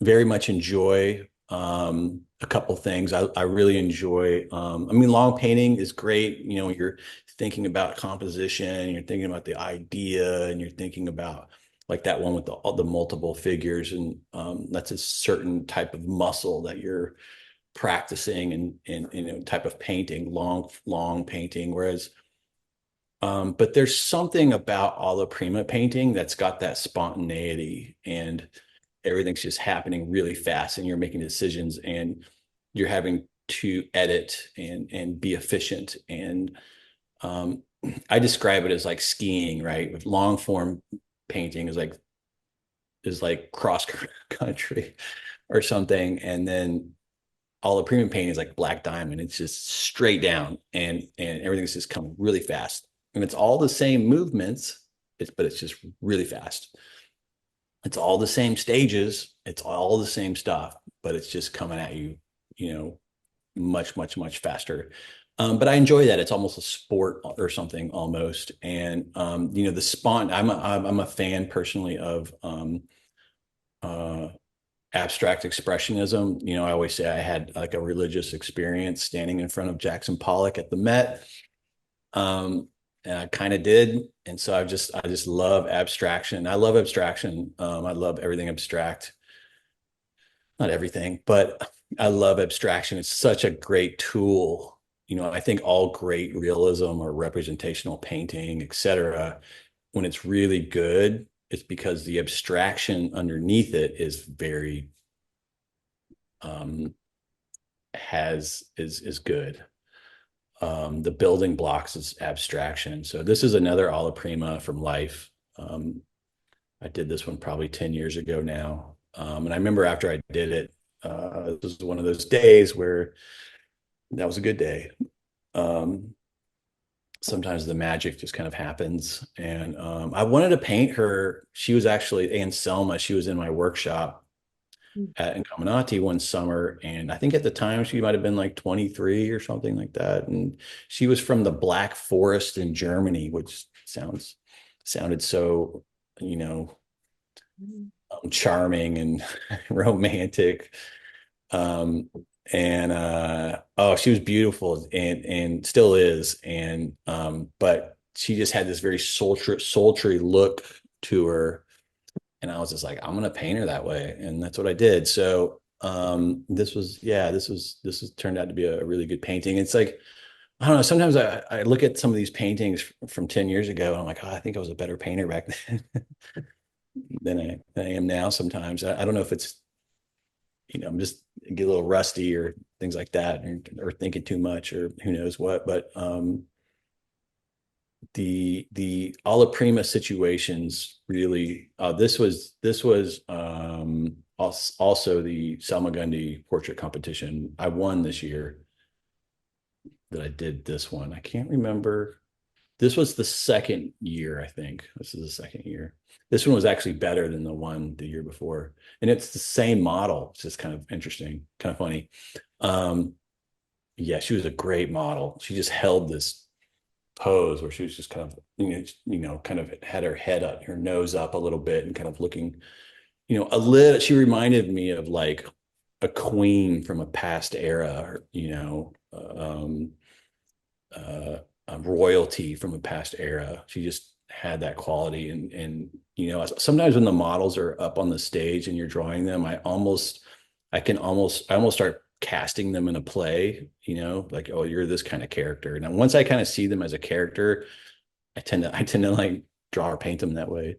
very much enjoy a couple things. I really enjoy, long painting is great. You're thinking about composition, you're thinking about the idea, and you're thinking about like that one with all the multiple figures. And that's a certain type of muscle that you're practicing and type of painting, long painting. Whereas, but there's something about alla prima painting that's got that spontaneity, and everything's just happening really fast, and you're making decisions, and you're having to edit and be efficient. And I describe it as like skiing, right? With long form painting is like cross country or something, and then all the premium painting is like black diamond. It's just straight down, and everything's just coming really fast, and it's all the same movements, but it's just really fast. It's all the same stages. It's all the same stuff, but it's just coming at you, much, much, much faster. But I enjoy that. It's almost a sport or something almost. And, the I'm a fan personally of abstract expressionism. I always say I had like a religious experience standing in front of Jackson Pollock at the Met. And I kind of did. And so I just love abstraction. I love abstraction. I love everything abstract. Not everything, but I love abstraction. It's such a great tool. I think all great realism or representational painting, etc., when it's really good, it's because the abstraction underneath it is very is good. The building blocks is abstraction. So this is another alla prima from life. I did this one probably 10 years ago now. And I remember after I did it, this was one of those days where that was a good day. Sometimes the magic just kind of happens. And I wanted to paint her. She was actually Aunt Selma. She was in my workshop at Incamminati one summer, and I think at the time she might have been like 23 or something like that. And she was from the Black Forest in Germany, which sounded so, charming and romantic. Oh, she was beautiful and still is. And but she just had this very sultry look to her. And I was just like, I'm going to paint her that way. And that's what I did. So this turned out to be a really good painting. It's like, I don't know. Sometimes I look at some of these paintings from 10 years ago, and I'm like, oh, I think I was a better painter back then than I am now. Sometimes I don't know if it's, I'm just get a little rusty or things like that, or thinking too much, or who knows what. But the alla prima situations really, this was also the Salmagundi portrait competition. I won this year that I did this one. I can't remember. This was the second year, I think. This is the second year. This one was actually better than the one the year before. And it's the same model. It's just kind of interesting, kind of funny. Yeah, she was a great model. She just held this pose where she was just kind of, kind of had her head up, her nose up a little bit, and kind of looking, a little. She reminded me of like a queen from a past era, royalty from a past era. She just had that quality. And you know, sometimes when the models are up on the stage and you're drawing them, I almost start casting them in a play, you know, like, oh, you're this kind of character. Now, once I kind of see them as a character, I tend to like draw or paint them that way.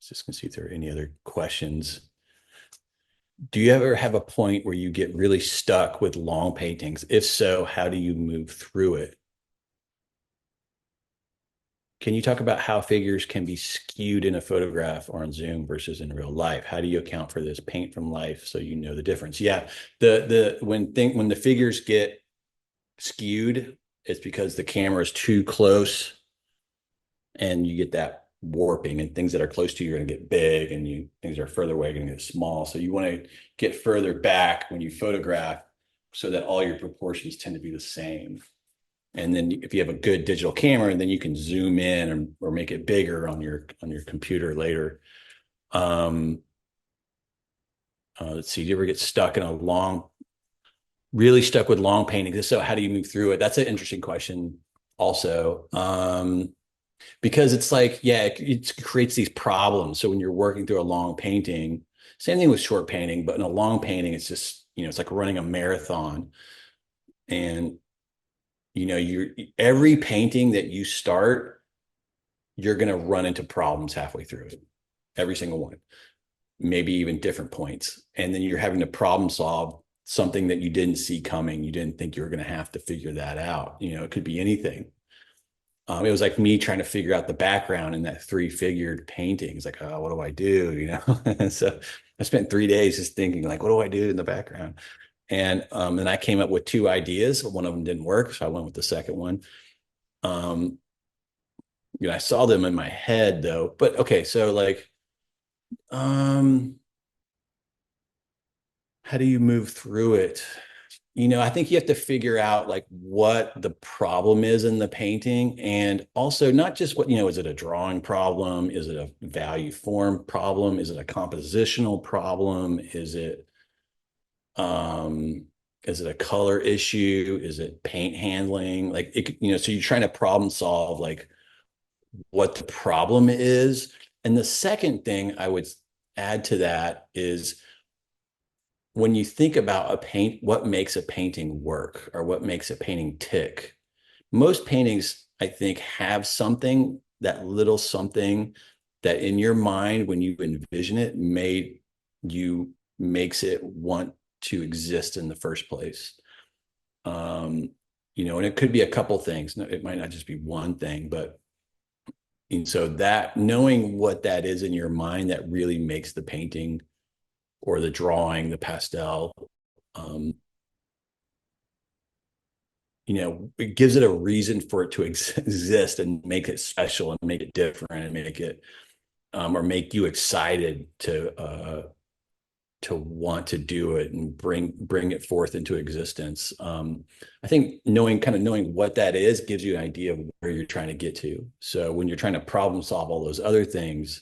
Just gonna see if there are any other questions. Do you ever have a point where you get really stuck with long paintings? If so, how do you move through it? Can you talk about how figures can be skewed in a photograph or on Zoom versus in real life? How do you account for this paint from life so you know the difference? Yeah, when the figures get skewed, it's because the camera is too close and you get that warping, and things that are close to you are going to get big, and things that are further away are going to get small. So you want to get further back when you photograph so that all your proportions tend to be the same. And then if you have a good digital camera, then you can zoom in or make it bigger on your computer later. Let's see, do you ever get stuck in really stuck with long paintings? So how do you move through it? That's an interesting question also. Because it's like, yeah, it creates these problems. So when you're working through a long painting, same thing with short painting, but in a long painting, it's just, you know, it's like running a marathon. And, you know, every painting that you start, you're going to run into problems halfway through it. Every single one, maybe even different points. And then you're having to problem solve something that you didn't see coming. You didn't think you were going to have to figure that out. You know, it could be anything. It was like me trying to figure out the background in that 3-figured painting. It's like, oh, what do I do? You know? So I spent 3 days just thinking, like, what do I do in the background? And I came up with 2 ideas. One of them didn't work, so I went with the second one. You know, I saw them in my head though. But okay, so like, how do you move through it? You know, I think you have to figure out like what the problem is in the painting, and also not just what, you know, is it a drawing problem? Is it a value form problem? Is it a compositional problem? Is it a color issue? Is it paint handling? Like it, you know, so you're trying to problem solve like what the problem is. And the second thing I would add to that is, when you think about what makes a painting work or what makes a painting tick, most paintings, I think, have something, that little something that in your mind, when you envision it, makes it want to exist in the first place. You know, and it could be a couple things. It might not just be one thing, but and so that knowing what that is in your mind that really makes the painting or the drawing, the pastel, you know, it gives it a reason for it to exist and make it special and make it different and make it, or make you excited to want to do it and bring it forth into existence. I think knowing what that is gives you an idea of where you're trying to get to. So when you're trying to problem solve all those other things,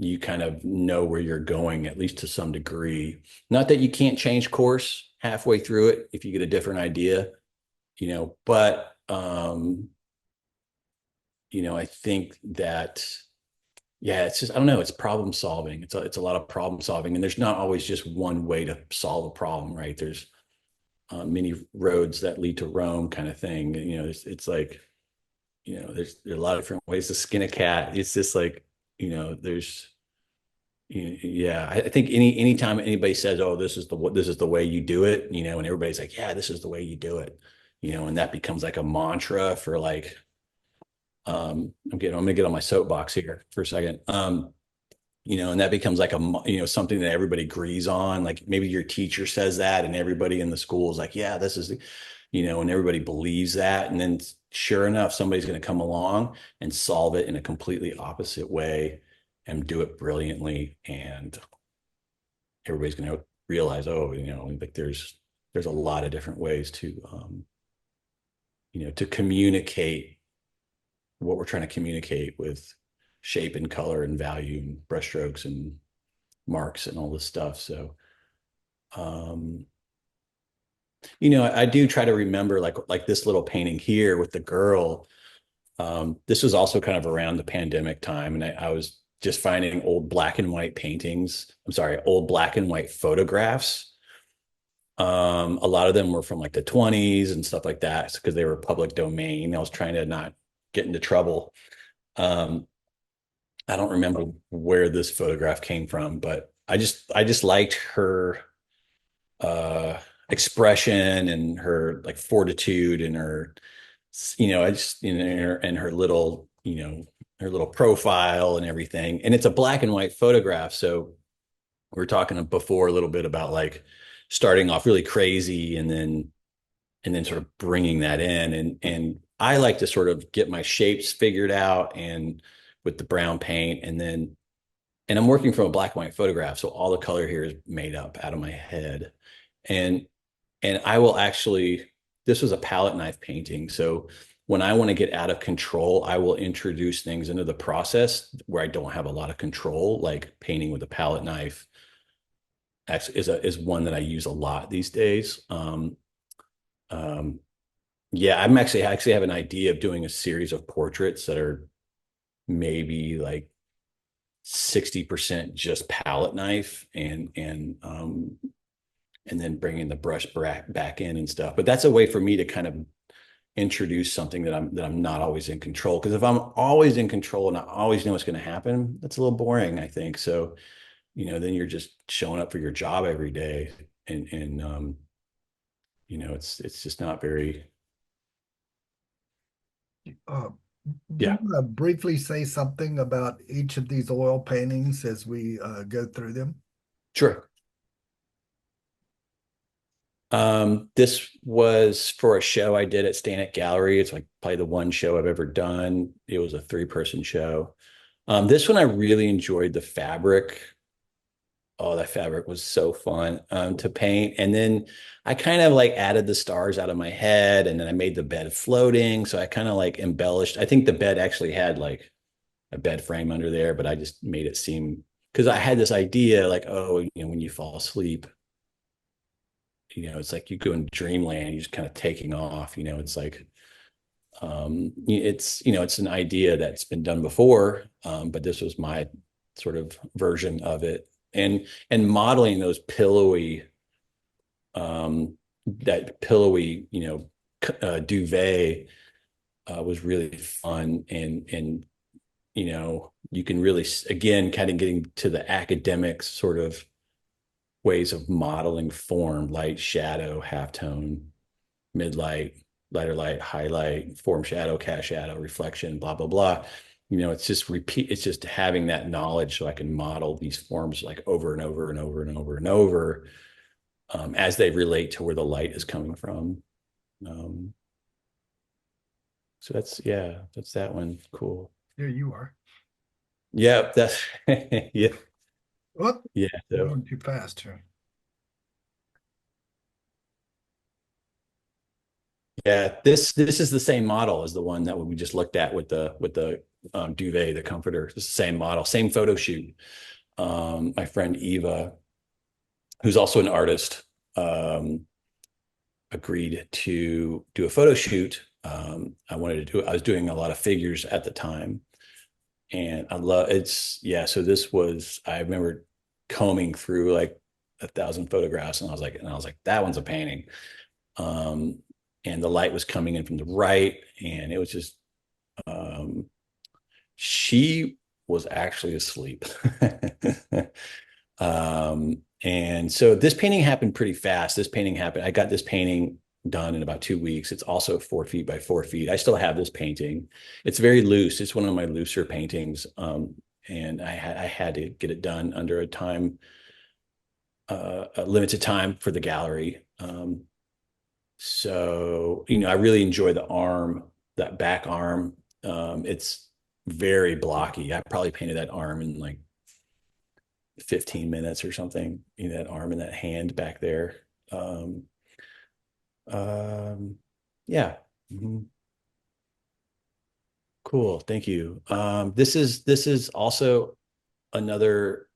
you kind of know where you're going, at least to some degree. Not that you can't change course halfway through it if you get a different idea, you know, but, you know, I think that, yeah, it's just, I don't know, it's problem solving. It's a lot of problem solving, and there's not always just one way to solve a problem, right? There's many roads that lead to Rome kind of thing. You know, it's like, you know, there's a lot of different ways to skin a cat. It's just like, you know, yeah, I think anytime anybody says, oh, this is the way you do it, you know, and everybody's like, yeah, this is the way you do it, you know, and that becomes like a mantra for like, I'm gonna get on my soapbox here for a second. You know, and that becomes like something that everybody agrees on. Like maybe your teacher says that and everybody in the school is like, yeah, this is, you know, and everybody believes that. And then sure enough, somebody's going to come along and solve it in a completely opposite way and do it brilliantly. And everybody's going to realize, oh, you know, like there's a lot of different ways to, you know, to communicate what we're trying to communicate with shape and color and value and brushstrokes and marks and all this stuff. So, You know, I do try to remember like this little painting here with the girl. This was also kind of around the pandemic time, and I was just finding old black and white paintings. I'm sorry, old black and white photographs. A lot of them were from like the 20s and stuff like that because they were public domain. I was trying to not get into trouble. Um, I don't remember where this photograph came from, but I just liked her expression and her like fortitude and her, you know, I just, you know, and her little, you know, her little profile and everything. And it's a black and white photograph. So we were talking before a little bit about like starting off really crazy and then sort of bringing that in. And I like to sort of get my shapes figured out and with the brown paint and I'm working from a black and white photograph. So all the color here is made up out of my head. And I will actually, this was a palette knife painting. So when I want to get out of control, I will introduce things into the process where I don't have a lot of control, like painting with a palette knife actually is one that I use a lot these days. Um, yeah, I actually have an idea of doing a series of portraits that are maybe like 60% just palette knife and then bringing the brush back in and stuff. But that's a way for me to kind of introduce something that I'm not always in control. Because if I'm always in control and I always know what's going to happen, that's a little boring, I think. So, you know, then you're just showing up for your job every day, and you know, it's just not very. Uh, do Yeah, you want to briefly say something about each of these oil paintings as we go through them? sure. This was for a show I did at Stanek Gallery. It's like probably the one show I've ever done. It was a 3-person show. This one I really enjoyed the fabric. Oh, that fabric was so fun to paint. And then I kind of like added the stars out of my head, and then I made the bed floating. So I kind of like embellished. I think the bed actually had like a bed frame under there, but I just made it seem because I had this idea like, oh, you know, when you fall asleep, you know, it's like you go in dreamland, you're just kind of taking off, you know, it's like it's, you know, it's an idea that's been done before, but this was my sort of version of it. And modeling those pillowy that pillowy, you know, duvet was really fun. And you know, you can really again kind of getting to the academic sort of ways of modeling form, light, shadow, halftone, mid-light, lighter light, highlight, form shadow, cast shadow, reflection, blah, blah, blah. You know, it's just it's just having that knowledge so I can model these forms like over and over and over and over and over as they relate to where the light is coming from. Um, so that's, yeah, that's that one. Cool. Here you are. Yeah, that's, yeah, Whoop, yeah. So, going too fast here. yeah, this is the same model as the one that we just looked at with the duvet, the comforter. It's the same model, same photo shoot. My friend Eva, who's also an artist, agreed to do a photo shoot. I wanted to do it. I was doing a lot of figures at the time, and I love it's yeah. So this was I remember combing through like 1,000 photographs, and I was like, that one's a painting. Um, and the light was coming in from the right, and it was just she was actually asleep. And so this painting happened pretty fast. This painting happened. I got this painting done in about 2 weeks. It's also 4 feet by 4 feet. I still have this painting. It's very loose. It's one of my looser paintings. And I had to get it done under a limited time for the gallery. So, you know, I really enjoy the arm, that back arm. It's very blocky. I probably painted that arm in like 15 minutes or something, you know, that arm and that hand back there. Um, um, yeah. Mhm. Cool. Thank you. This is also another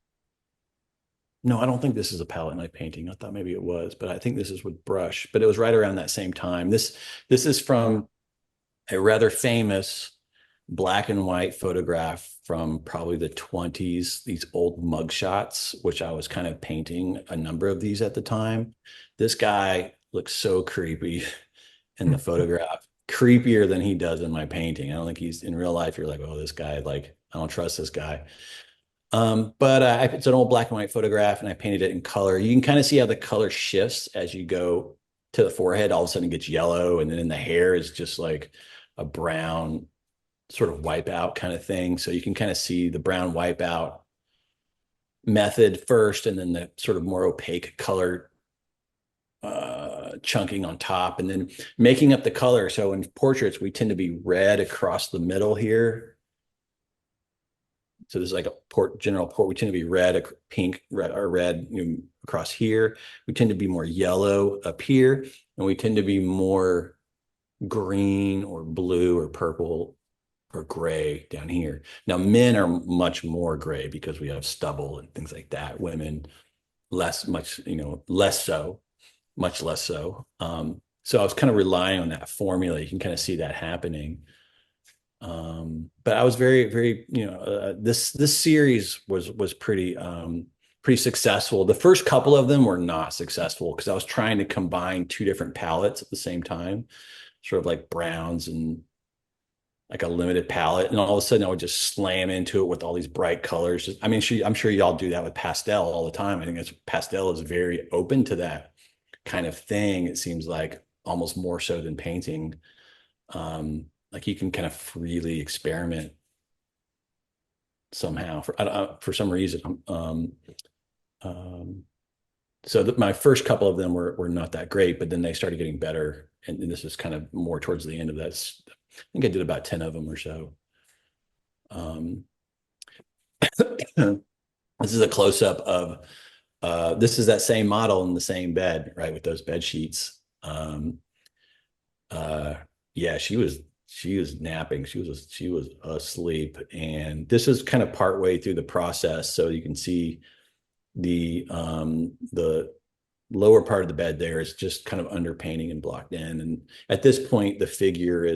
No, I don't think this is a palette knife painting. I thought maybe it was, but I think this is with brush, but it was right around that same time. This is from a rather famous black and white photograph from probably the 20s, these old mug shots, which I was kind of painting a number of these at the time. This guy looks so creepy in the photograph, creepier than he does in my painting. I don't think he's in real life. You're like, oh, this guy, like, I don't trust this guy. But it's an old black and white photograph and I painted it in color. You can kind of see how the color shifts as you go to the forehead. All of a sudden it gets yellow, and then in the hair is just like a brown sort of wipeout kind of thing. So you can kind of see the brown wipeout method first, and then the sort of more opaque color chunking on top, and then making up the color. So in portraits, we tend to be red across the middle here. So there's like a general port. We tend to be red, pink, red, or red across here. We tend to be more yellow up here, and we tend to be more green or blue or purple or gray down here. Now, men are much more gray because we have stubble and things like that. Women, less so, much less so. So I was kind of relying on that formula. You can kind of see that happening. But I was very, very, this series was pretty successful. The first couple of them were not successful because I was trying to combine two different palettes at the same time, sort of like browns and like a limited palette. And all of a sudden I would just slam into it with all these bright colors. I mean, I'm sure y'all do that with pastel all the time. I think pastel is very open to that kind of thing. It seems like almost more so than painting. Like you can kind of freely experiment somehow for some reason. So my first couple of them were not that great, but then they started getting better. And this is kind of more towards the end of that. I think I did about 10 of them or so. This is a close-up of, this is that same model in the same bed, right? With those bed sheets. Yeah, she was napping. She was asleep. And this is kind of partway through the process. So you can see the lower part of the bed there is just kind of underpainting and blocked in. And at this point, the figure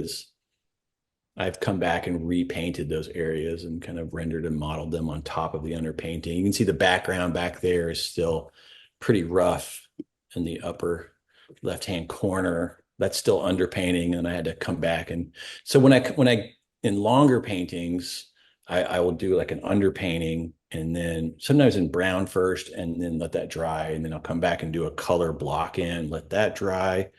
I've come back and repainted those areas and kind of rendered and modeled them on top of the underpainting. You can see the background back there is still pretty rough in the upper left-hand corner. That's still underpainting, and I had to come back. And so when I in longer paintings, I will do like an underpainting, and then sometimes in brown first, and then let that dry, and then I'll come back and do a color block in, let that dry.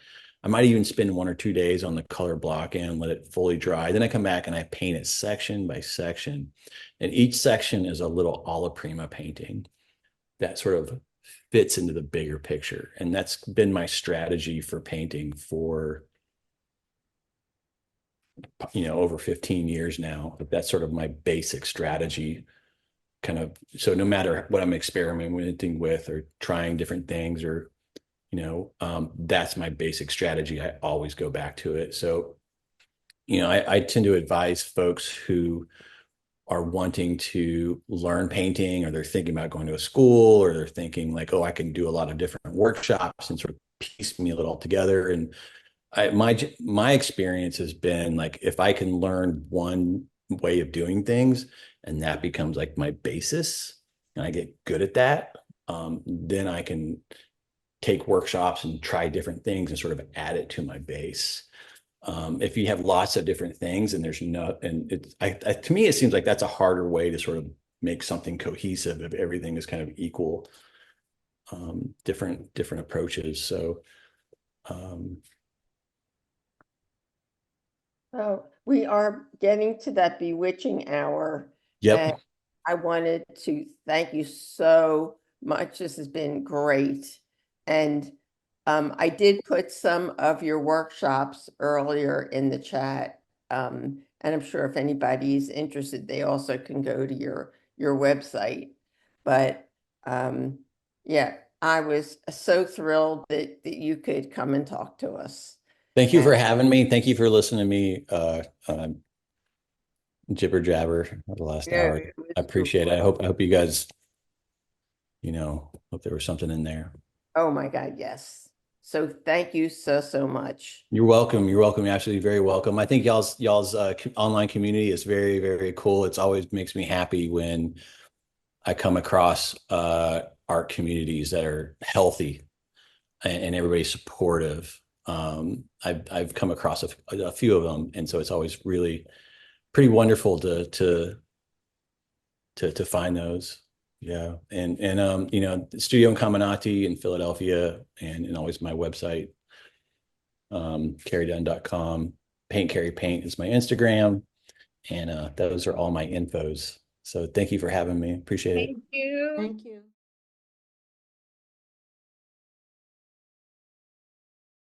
I might even spend 1 or 2 days on the color block in, let it fully dry. Then I come back and I paint it section by section, and each section is a little alla prima painting that sort of fits into the bigger picture. And that's been my strategy for painting for, over 15 years now. That's sort of my basic strategy kind of. So no matter what I'm experimenting with or trying different things or, that's my basic strategy. I always go back to it. So, I tend to advise folks who are wanting to learn painting, or they're thinking about going to a school, or they're thinking like, oh, I can do a lot of different workshops and sort of piecemeal it all together. And my experience has been like, if I can learn one way of doing things and that becomes like my basis and I get good at that, then I can take workshops and try different things and sort of add it to my base. If you have lots of different things and there's to me, it seems like that's a harder way to sort of make something cohesive if everything is kind of equal, different approaches. So, So we are getting to that bewitching hour. yep. And I wanted to thank you so much. This has been great. And I did put some of your workshops earlier in the chat. And I'm sure if anybody's interested, they also can go to your website. But yeah, I was so thrilled that you could come and talk to us. Thank you for having me. Thank you for listening to me jibber jabber the last hour. I appreciate it. I hope you guys hope there was something in there. Oh my God, yes. So thank you so much. You're welcome. You're welcome. You're absolutely very welcome. I think y'all's online community is very, very cool. It's always makes me happy when I come across art communities that are healthy and everybody's supportive. I've come across a few of them, and so it's always really pretty wonderful to find those. Yeah, and Studio Incamminati in Philadelphia, and always my website, kerrydunn.com. Paint Kerry Paint is my Instagram, and those are all my infos. So thank you for having me. Appreciate it. Thank you. Thank you.